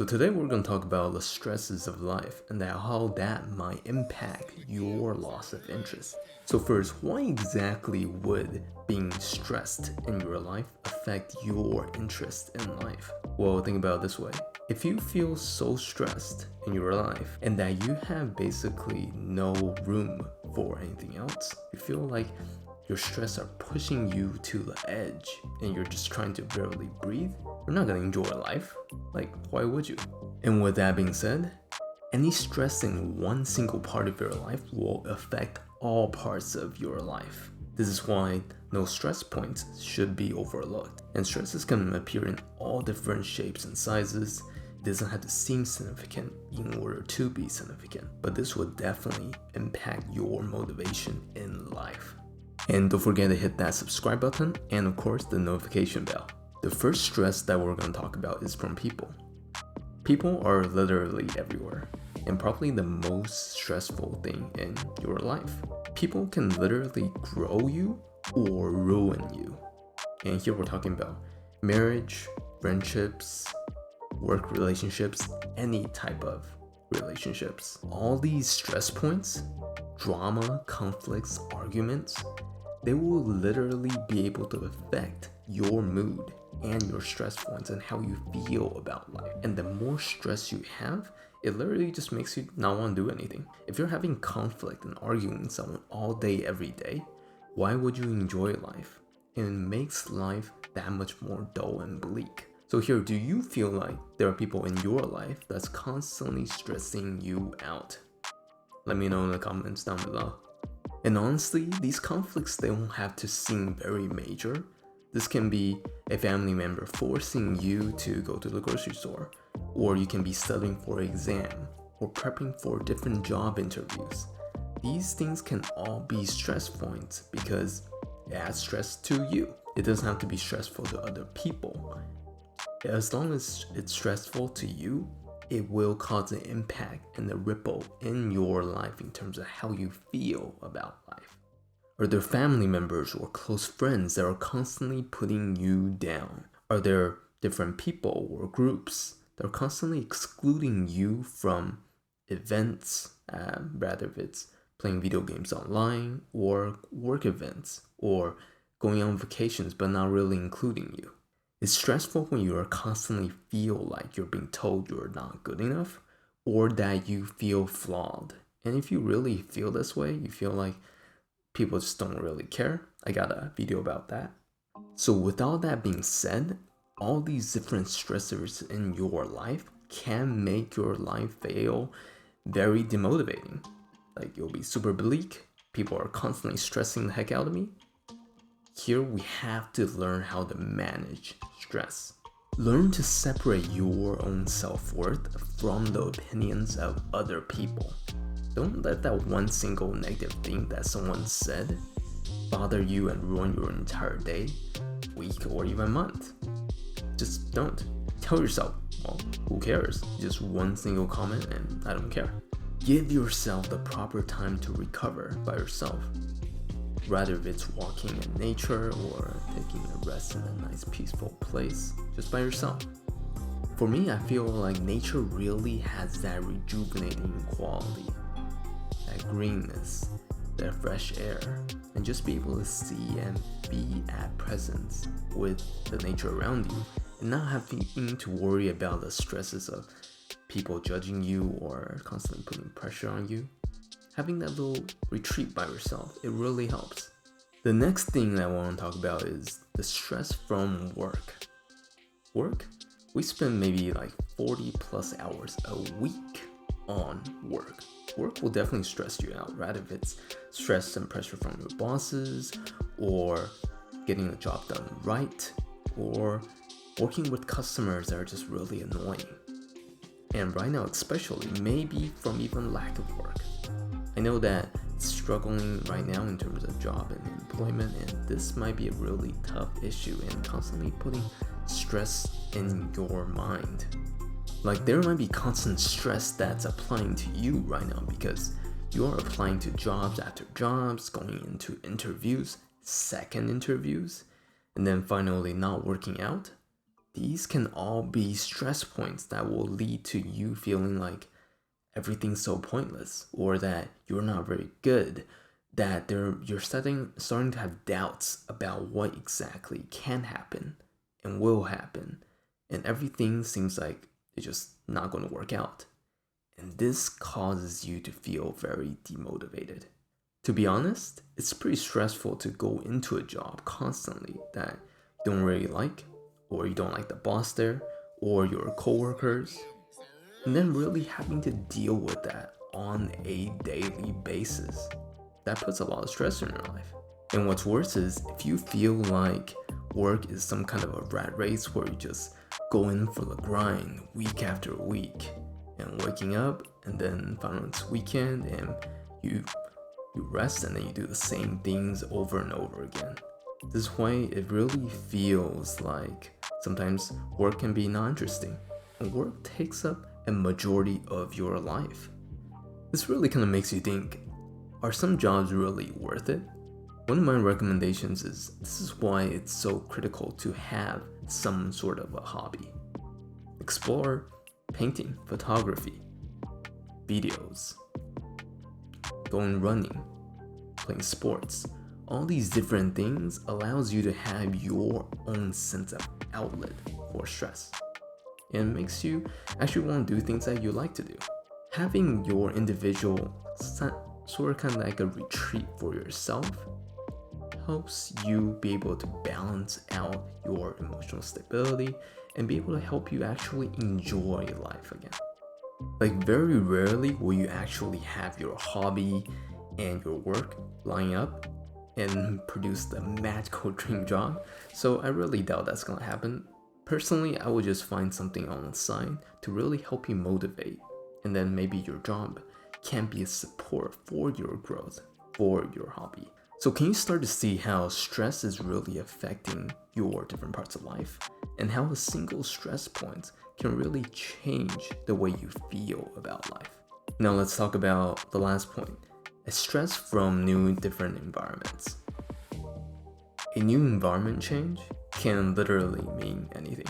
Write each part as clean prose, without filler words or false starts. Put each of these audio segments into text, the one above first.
So today we're going to talk about the stresses of life and how that might impact your loss of interest. So first, why exactly would being stressed in your life affect your interest in life? Well, think about it this way. If you feel so stressed in your life and that you have basically no room for anything else, you feel like your stress are pushing you to the edge and you're just trying to barely breathe, you're not gonna enjoy life. Like, why would you? And with that being said, any stress in one single part of your life will affect all parts of your life. This is why no stress points should be overlooked. And stresses can appear in all different shapes and sizes. It doesn't have to seem significant in order to be significant, but this will definitely impact your motivation in life. And don't forget to hit that subscribe button and of course the notification bell. The first stress that we're going to talk about is from people. People are literally everywhere and probably the most stressful thing in your life. People can literally grow you or ruin you. And here we're talking about marriage, friendships, work relationships, any type of relationships. All these stress points, drama, conflicts, arguments, they will literally be able to affect your mood and your stress points and how you feel about life. And the more stress you have, it literally just makes you not want to do anything. If you're having conflict and arguing with someone all day, every day, why would you enjoy life? And it makes life that much more dull and bleak. So here, do you feel like there are people in your life that's constantly stressing you out? Let me know in the comments down below. And honestly, these conflicts, they don't have to seem very major. This can be a family member forcing you to go to the grocery store, or you can be studying for an exam, or prepping for different job interviews. These things can all be stress points because it adds stress to you. It doesn't have to be stressful to other people. As long as it's stressful to you, it will cause an impact and a ripple in your life in terms of how you feel about life. Are there family members or close friends that are constantly putting you down? Are there different people or groups that are constantly excluding you from events, rather if it's playing video games online or work events or going on vacations but not really including you? It's stressful when you are constantly feel like you're being told you're not good enough or that you feel flawed. And if you really feel this way, you feel like people just don't really care, I got a video about that. So with all that being said, all these different stressors in your life can make your life feel very demotivating. Like you'll be super bleak, people are constantly stressing the heck out of me. Here we have to learn how to manage stress. Learn to separate your own self-worth from the opinions of other people. Don't let that one single negative thing that someone said bother you and ruin your entire day, week, or even month. Just don't. Tell yourself, well, who cares? Just one single comment and I don't care. Give yourself the proper time to recover by yourself. Rather if it's walking in nature or taking a rest in a nice peaceful place, just by yourself. For me, I feel like nature really has that rejuvenating quality, that greenness, that fresh air, and just be able to see and be at presence with the nature around you and not having to worry about the stresses of people judging you or constantly putting pressure on you. Having that little retreat by yourself, it really helps. The next thing that I want to talk about is the stress from work. Work? We spend maybe like 40 plus hours a week on work. Work will definitely stress you out, right? If it's stress and pressure from your bosses, or getting the job done right, or working with customers that are just really annoying. And right now especially, maybe from even lack of work. I know that struggling right now in terms of job and employment, and this might be a really tough issue and constantly putting stress in your mind. Like there might be constant stress that's applying to you right now because you're applying to jobs after jobs, going into interviews, second interviews, and then finally not working out. these can all be stress points that will lead to you feeling like everything's so pointless, or that you're not very good, that you're starting to have doubts about what exactly can happen and will happen, and everything seems like it's just not going to work out. And this causes you to feel very demotivated. To be honest, it's pretty stressful to go into a job constantly that you don't really like, or you don't like the boss there, or your coworkers, and then really having to deal with that on a daily basis. That puts a lot of stress in your life. And what's worse is if you feel like work is some kind of a rat race where you just go in for the grind week after week, and waking up and then finally it's weekend and you rest and then you do the same things over and over again. This way it really feels like sometimes work can be not interesting, and work takes up a majority of your life. This really kind of makes you think, are some jobs really worth it? One of my recommendations is this is why it's so critical to have some sort of a hobby. Explore painting, photography, videos, going running, playing sports. All these different things allows you to have your own sense of outlet for stress. And makes you actually want to do things that you like to do. Having your individual sort of kind of like a retreat for yourself helps you be able to balance out your emotional stability and be able to help you actually enjoy life again. Like very rarely will you actually have your hobby and your work line up and produce the magical dream job, so I really doubt that's gonna happen. Personally, I would just find something on the side to really help you motivate, and then maybe your job can be a support for your growth, for your hobby. So can you start to see how stress is really affecting your different parts of life, and how a single stress point can really change the way you feel about life? Now let's talk about the last point, a stress from new different environments. A new environment change can literally mean anything.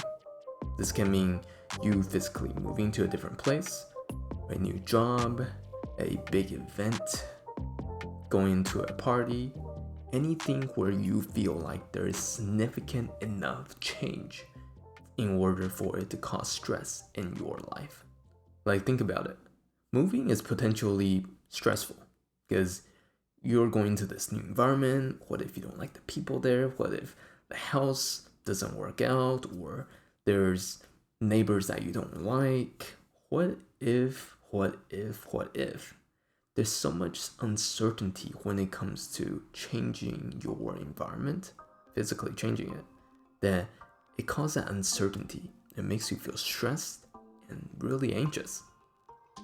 This can mean you physically moving to a different place, a new job, a big event, going to a party, anything where you feel like there is significant enough change in order for it to cause stress in your life. Like, think about it. Moving is potentially stressful because you're going to this new environment. What if you don't like the people there? What if the house doesn't work out, or there's neighbors that you don't like? What if? There's so much uncertainty when it comes to changing your environment, physically changing it, that it causes that uncertainty. It makes you feel stressed and really anxious.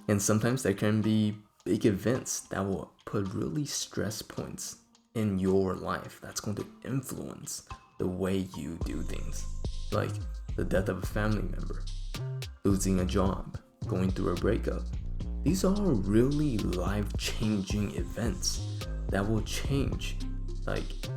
And sometimes there can be big events that will put really stress points in your life that's going to influence the way you do things, like the death of a family member, losing a job, going through a breakup. These are really life-changing events that will change,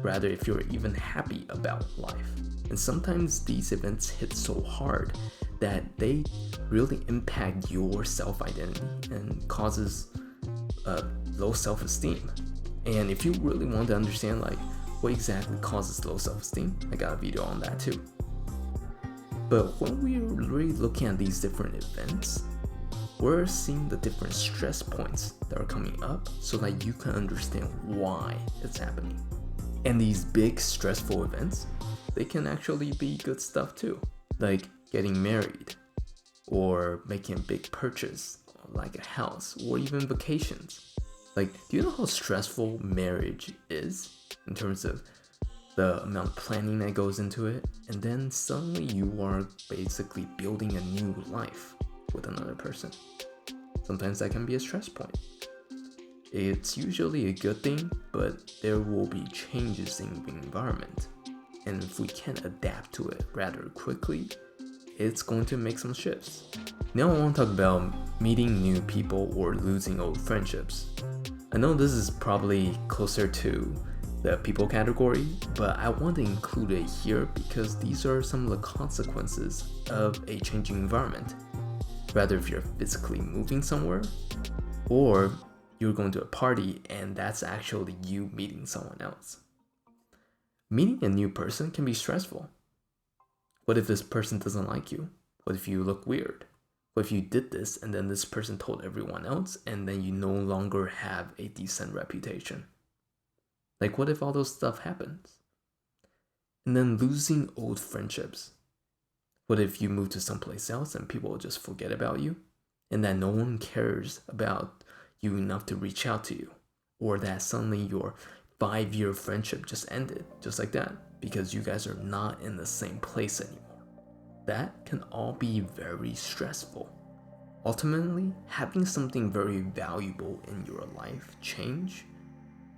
rather if you're even happy about life. And sometimes these events hit so hard that they really impact your self-identity and causes low self-esteem. And if you really want to understand what exactly causes low self-esteem, I got a video on that too. But when we're really looking at these different events, we're seeing the different stress points that are coming up so that you can understand why it's happening. And these big stressful events, they can actually be good stuff too, like getting married or making a big purchase like a house or even vacations. Do you know how stressful marriage is in terms of the amount of planning that goes into it? And then suddenly you are basically building a new life with another person. Sometimes that can be a stress point. It's usually a good thing, but there will be changes in the environment. And if we can't adapt to it rather quickly, it's going to make some shifts. Now I want to talk about meeting new people or losing old friendships. I know this is probably closer to the people category, but I want to include it here because these are some of the consequences of a changing environment. Rather if you're physically moving somewhere, or you're going to a party and that's actually you meeting someone else. Meeting a new person can be stressful. What if this person doesn't like you? What if you look weird? What if you did this and then this person told everyone else and then you no longer have a decent reputation? Like, what if all those stuff happens? And then losing old friendships. What if you move to someplace else and people will just forget about you? And that no one cares about you enough to reach out to you? Or that suddenly your 5-year friendship just ended, just like that, because you guys are not in the same place anymore. That can all be very stressful. Ultimately, having something very valuable in your life change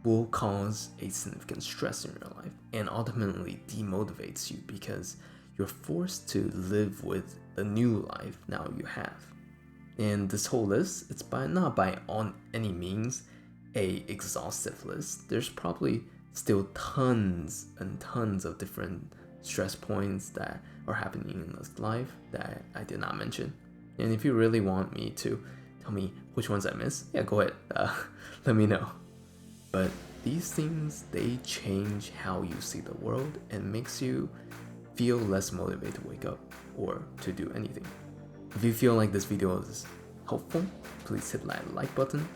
will cause a significant stress in your life and ultimately demotivates you because you're forced to live with the new life now you have. And this whole list, it's not by on any means a exhaustive list. There's probably still tons and tons of different stress points that are happening in this life that I did not mention. And if you really want me to tell me which ones I missed, yeah, go ahead, let me know. But these things, they change how you see the world and makes you feel less motivated to wake up or to do anything. If you feel like this video is helpful, please hit that like button.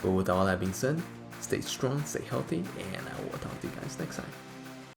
But with all that being said, stay strong, stay healthy, and I will talk to you guys next time.